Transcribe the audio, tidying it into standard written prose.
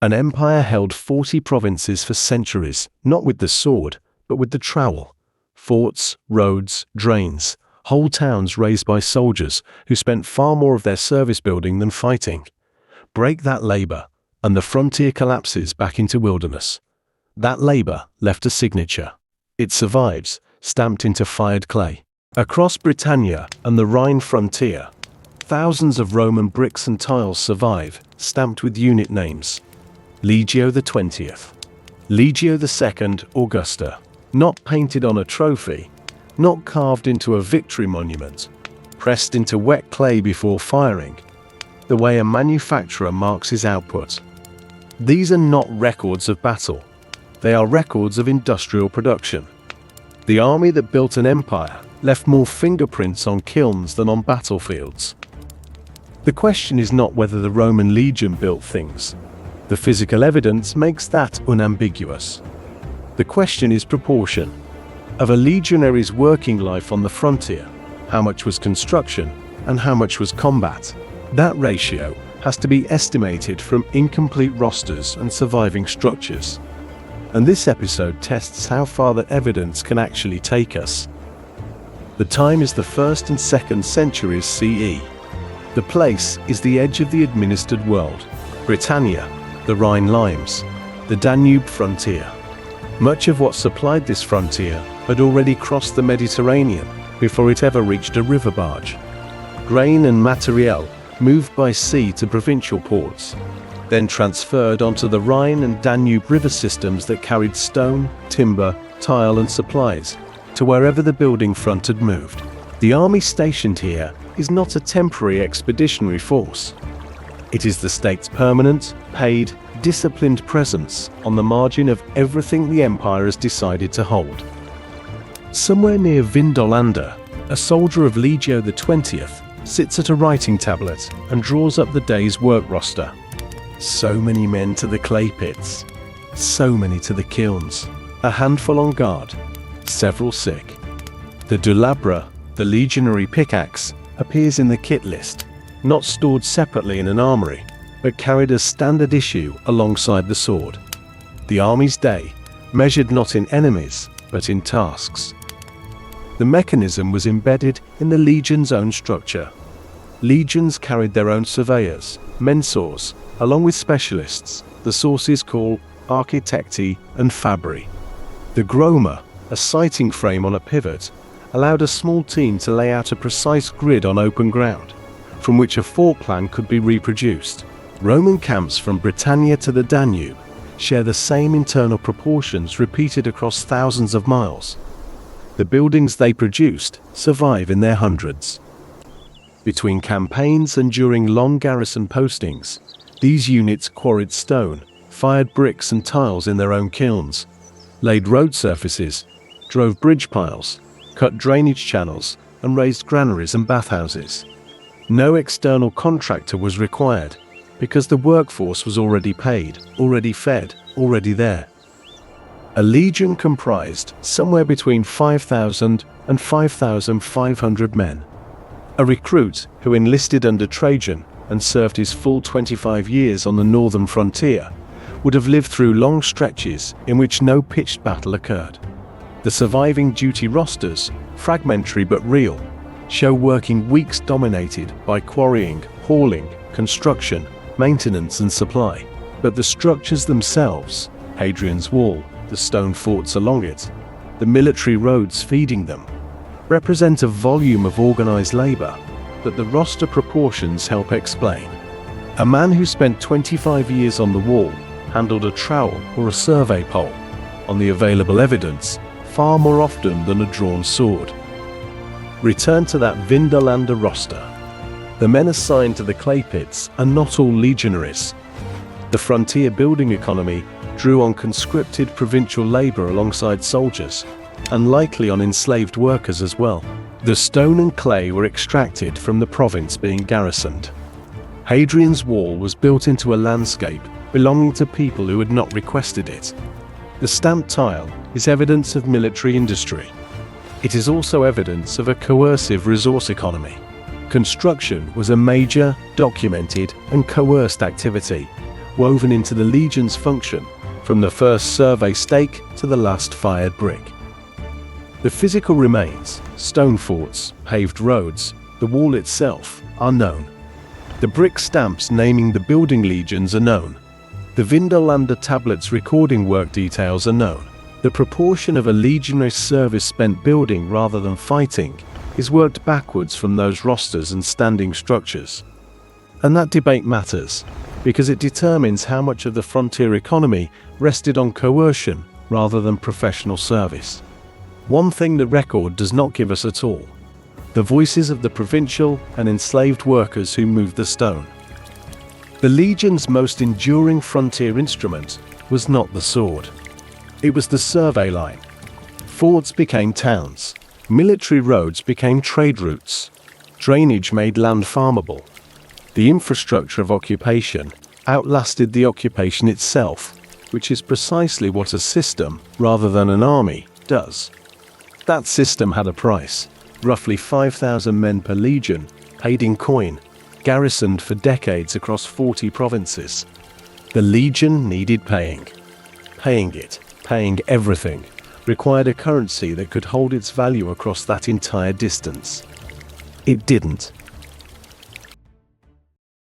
An empire held 40 provinces for centuries, not with the sword, but with the trowel. Forts, roads, drains, whole towns raised by soldiers who spent far more of their service building than fighting. Break that labor, and the frontier collapses back into wilderness. That labor left a signature. It survives, stamped into fired clay. Across Britannia and the Rhine frontier, thousands of Roman bricks and tiles survive, stamped with unit names. Legio the 20th. Legio II Augusta. Not painted on a trophy, not carved into a victory monument, pressed into wet clay before firing, the way a manufacturer marks his output. These are not records of battle. They are records of industrial production. The army that built an empire left more fingerprints on kilns than on battlefields. The question is not whether the Roman legion built things. The physical evidence makes that unambiguous. The question is proportion. Of a legionary's working life on the frontier, how much was construction and how much was combat? That ratio has to be estimated from incomplete rosters and surviving structures. And this episode tests how far that evidence can actually take us. The time is the 1st and 2nd centuries CE. The place is the edge of the administered world, Britannia, the Rhine limes, the Danube frontier. Much of what supplied this frontier had already crossed the Mediterranean before it ever reached a river barge. Grain and materiel moved by sea to provincial ports, then transferred onto the Rhine and Danube river systems that carried stone, timber, tile and supplies to wherever the building front had moved. The army stationed here is not a temporary expeditionary force. It is the state's permanent, paid, disciplined presence on the margin of everything the empire has decided to hold. Somewhere near Vindolanda, a soldier of Legio the 20th sits at a writing tablet and draws up the day's work roster. So many men to the clay pits, so many to the kilns, a handful on guard, several sick. The Dulabra, the legionary pickaxe, appears in the kit list, not stored separately in an armory, but carried as standard issue alongside the sword. The army's day, measured not in enemies, but in tasks. The mechanism was embedded in the legion's own structure. Legions carried their own surveyors, mensores, along with specialists, the sources call architecti and fabri. The Groma, a sighting frame on a pivot, allowed a small team to lay out a precise grid on open ground, from which a floor plan could be reproduced. Roman camps from Britannia to the Danube share the same internal proportions repeated across thousands of miles. The buildings they produced survive in their hundreds. Between campaigns and during long garrison postings, these units quarried stone, fired bricks and tiles in their own kilns, laid road surfaces, drove bridge piles, cut drainage channels, and raised granaries and bathhouses. No external contractor was required, because the workforce was already paid, already fed, already there. A legion comprised somewhere between 5,000 and 5,500 men. A recruit who enlisted under Trajan and served his full 25 years on the northern frontier would have lived through long stretches in which no pitched battle occurred. The surviving duty rosters, fragmentary but real, show working weeks dominated by quarrying, hauling, construction, maintenance and supply. But the structures themselves, Hadrian's Wall, the stone forts along it, the military roads feeding them, represent a volume of organized labor that the roster proportions help explain. A man who spent 25 years on the wall handled a trowel or a survey pole, on the available evidence, far more often than a drawn sword. Return to that Vindolanda roster. The men assigned to the clay pits are not all legionaries. The frontier building economy drew on conscripted provincial labor alongside soldiers, and likely on enslaved workers as well. The stone and clay were extracted from the province being garrisoned. Hadrian's Wall was built into a landscape belonging to people who had not requested it. The stamped tile is evidence of military industry. It is also evidence of a coercive resource economy. Construction was a major, documented, and coerced activity, woven into the legion's function, from the first survey stake to the last fired brick. The physical remains, stone forts, paved roads, the wall itself, are known. The brick stamps naming the building legions are known. The Vindolanda tablets recording work details are known. The proportion of a legionary's service spent building rather than fighting is worked backwards from those rosters and standing structures. And that debate matters, because it determines how much of the frontier economy rested on coercion rather than professional service. One thing the record does not give us at all: the voices of the provincial and enslaved workers who moved the stone. The legion's most enduring frontier instrument was not the sword. It was the survey line. Forts became towns. Military roads became trade routes. Drainage made land farmable. The infrastructure of occupation outlasted the occupation itself, which is precisely what a system, rather than an army, does. That system had a price: roughly 5,000 men per legion, paid in coin, garrisoned for decades across 40 provinces. The legion needed paying. Paying everything, required a currency that could hold its value across that entire distance. It didn't.